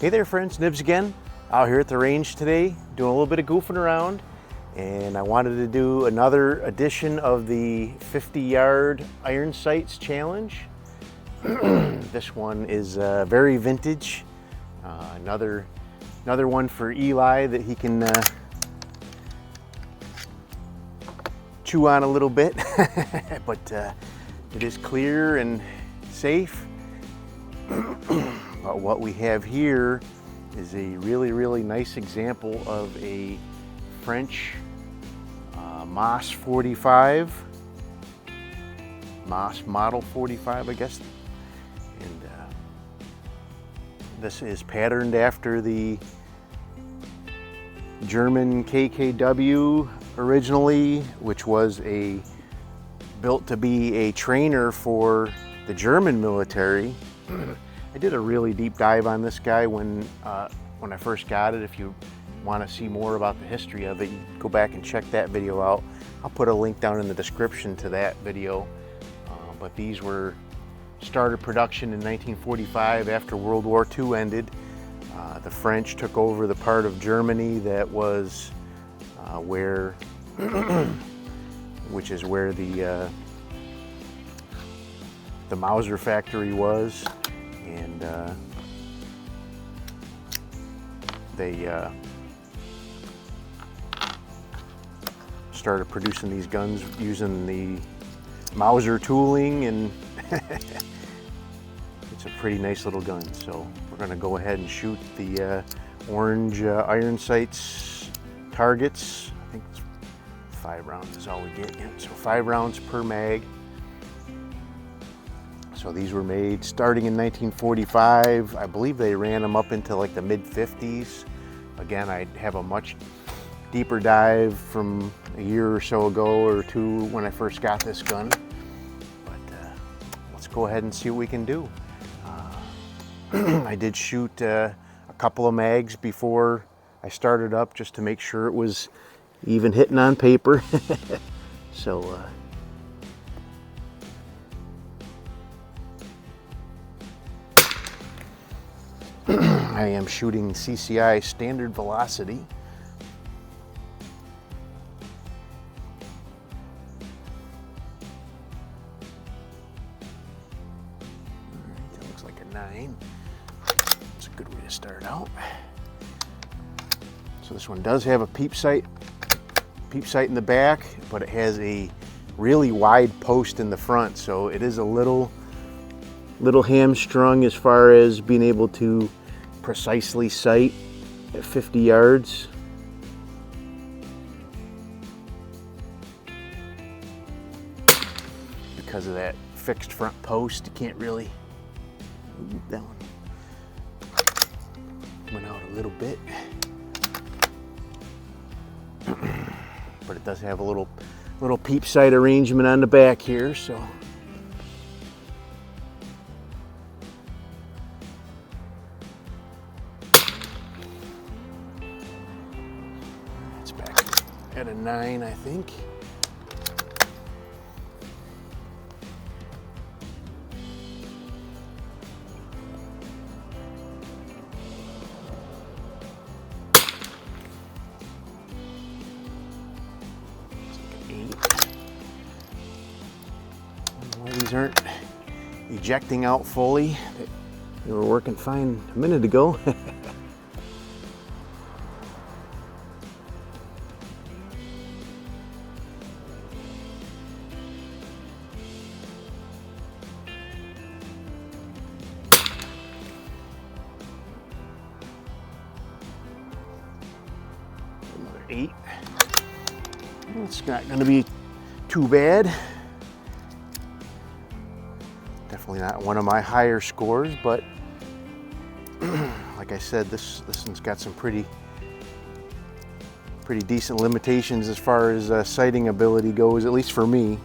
Hey there friends, Nibs again, out here at the range today, doing a little bit of goofing around, and I wanted to do another edition of the 50-yard iron sights challenge. This one is very vintage, another one for Eli that he can chew on a little bit, but it is clear and safe. But what we have here is a really nice example of a French Moss 45, Moss model 45, I guess. And this is patterned after the German KKW originally, which was built to be a trainer for the German military. I did a really deep dive on this guy when I first got it. If you want to see more about the history of it, you go back and check that video out. I'll put a link down in the description to that video. But these were started production in 1945 after World War II ended. The French took over the part of Germany that was which is where the Mauser factory was. And they started producing these guns using the Mauser tooling, and it's a pretty nice little gun. So we're going to go ahead and shoot the orange iron sights targets. I think it's 5 rounds is all we get. Yeah, so 5 rounds per mag. So these were made starting in 1945. I believe they ran them up into like the mid-50s. Again, I have a much deeper dive from a year or so ago or two when I first got this gun. But let's go ahead and see what we can do. I did shoot a couple of mags before I started up just to make sure it was even hitting on paper. So I am shooting CCI standard velocity. Alright, that looks like a 9. That's a good way to start out. So this one does have a peep sight in the back, but it has a really wide post in the front, so it is a little hamstrung as far as being able to precisely sight at 50 yards. Because of that fixed front post, you can't really move that one. Went out a little bit. But it does have a little peep sight arrangement on the back here, so at a 9, I think. It's like an 8. Why these aren't ejecting out fully. They were working fine a minute ago. Another 8. It's not going to be too bad. Definitely not one of my higher scores, but like I said, this one's got some pretty decent limitations as far as sighting ability goes, at least for me.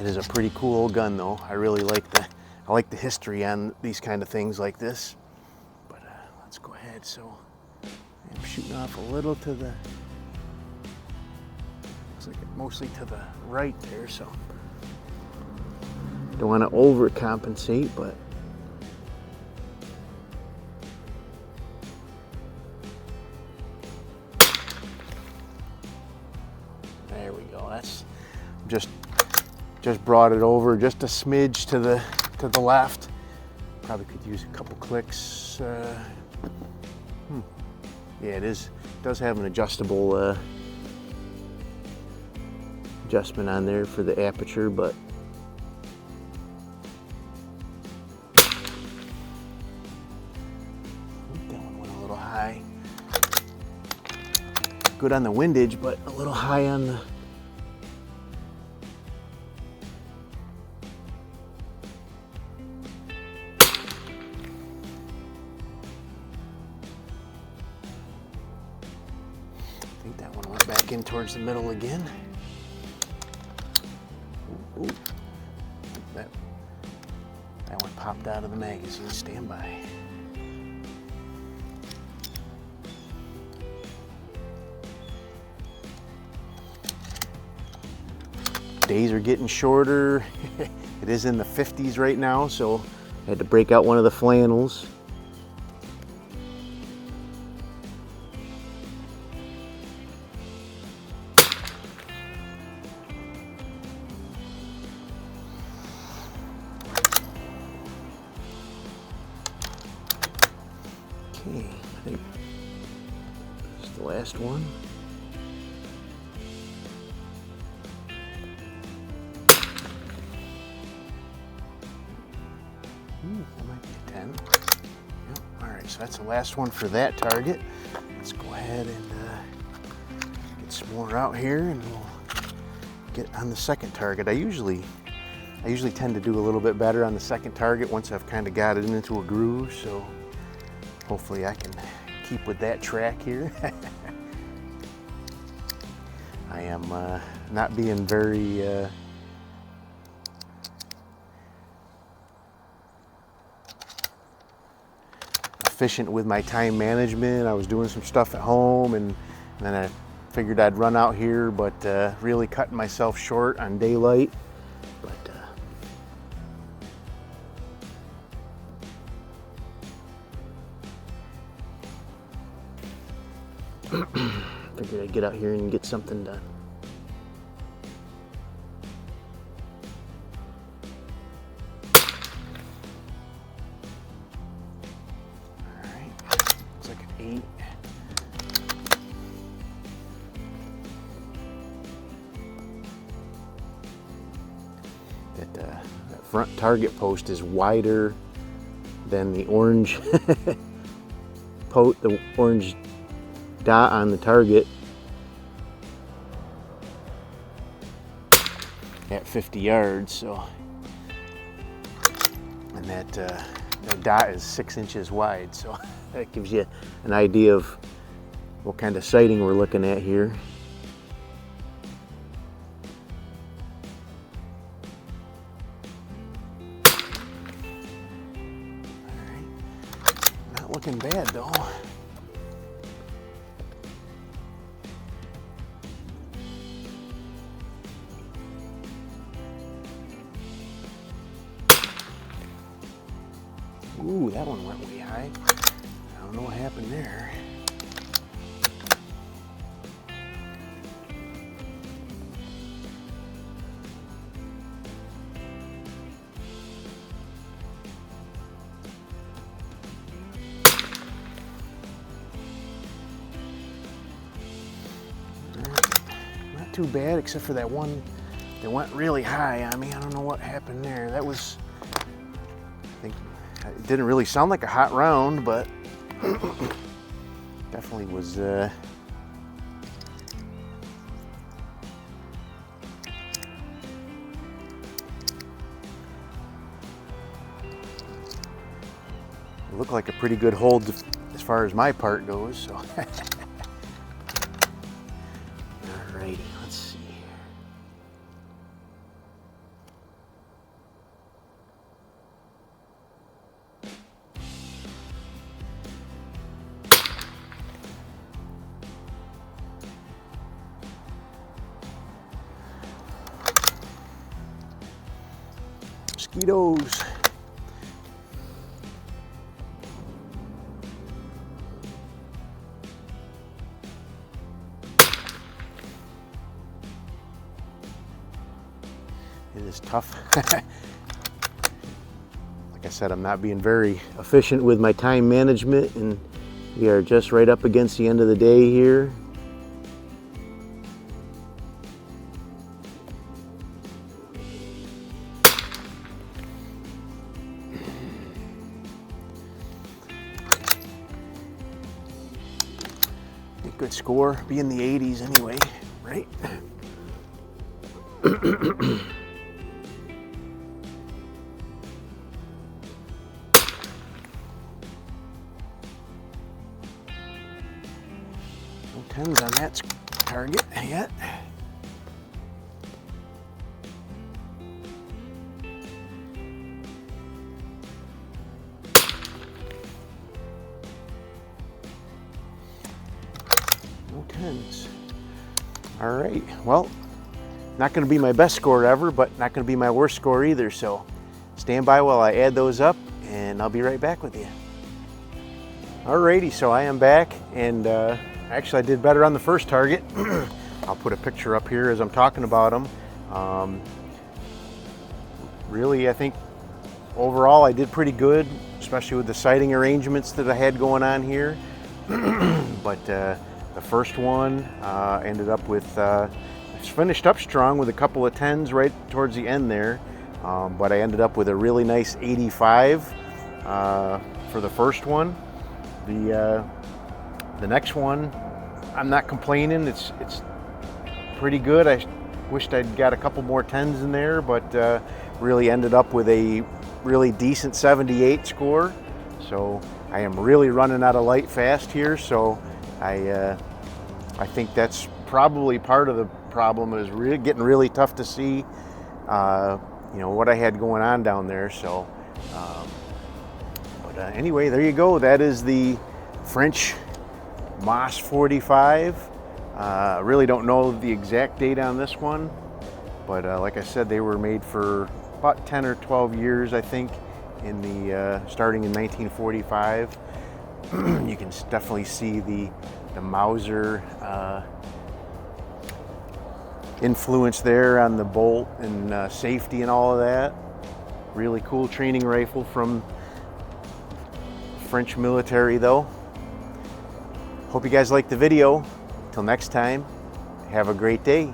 It is a pretty cool gun though. I really like the history on these kind of things like this. But let's go ahead. So I'm shooting off a little to the, looks like mostly to the right there, so don't want to overcompensate, but There we go. That's just brought it over just a smidge to the left. Probably could use a couple clicks. Yeah, it does have an adjustable adjustment on there for the aperture, but that one went a little high. Good on the windage, but a little high on the I think that one went back in towards the middle again. Ooh. That one popped out of the magazine. Stand by. Days are getting shorter. It is in the 50s right now, so I had to break out one of the flannels. Okay, I think it's the last one. That might be a 10. Yep. All right, so that's the last one for that target. Let's go ahead and get some more out here, and we'll get on the second target. I usually tend to do a little bit better on the second target once I've kind of got it into a groove. So hopefully I can keep with that track here. I am not being very efficient with my time management. I was doing some stuff at home, and then I figured I'd run out here, but really cutting myself short on daylight. But figured I'd get out here and get something done. Looks like an 8. That front target post is wider than the orange the orange dot on the target at 50 yards. So, and that dot is 6 inches wide, so that gives you an idea of what kind of sighting we're looking at here. All right, not looking bad though. Ooh, that one went way high. I don't know what happened there. Not too bad, except for that one that went really high on me. I don't know what happened there. That was, I think, it didn't really sound like a hot round, but definitely was it looked like a pretty good hold as far as my part goes. So alrighty, let's see. Mosquitoes. It is tough. Like I said, I'm not being very efficient with my time management, and we are just right up against the end of the day here. Good score, be in the 80s anyway, right? No 10s on that target yet. No 10s. All right, well, not going to be my best score ever, but not going to be my worst score either. So stand by while I add those up, and I'll be right back with you. Alrighty, so I am back, and actually I did better on the first target. I'll put a picture up here as I'm talking about them. Really, I think overall I did pretty good, especially with the sighting arrangements that I had going on here. But the first one ended up with, finished up strong with a couple of 10s right towards the end there. But I ended up with a really nice 85 for the first one. The next one, I'm not complaining. It's pretty good. I wished I'd got a couple more 10s in there, but really ended up with a really decent 78 score. So I am really running out of light fast here. So I think that's probably part of the problem, is getting really tough to see, you know, what I had going on down there. So. Anyway, there you go. That is the French Moss 45. Really don't know the exact date on this one, but like I said, they were made for about 10 or 12 years, I think, in the starting in 1945. You can definitely see the Mauser influence there on the bolt and safety and all of that. Really cool training rifle from French military though. Hope you guys liked the video. Till next time, have a great day.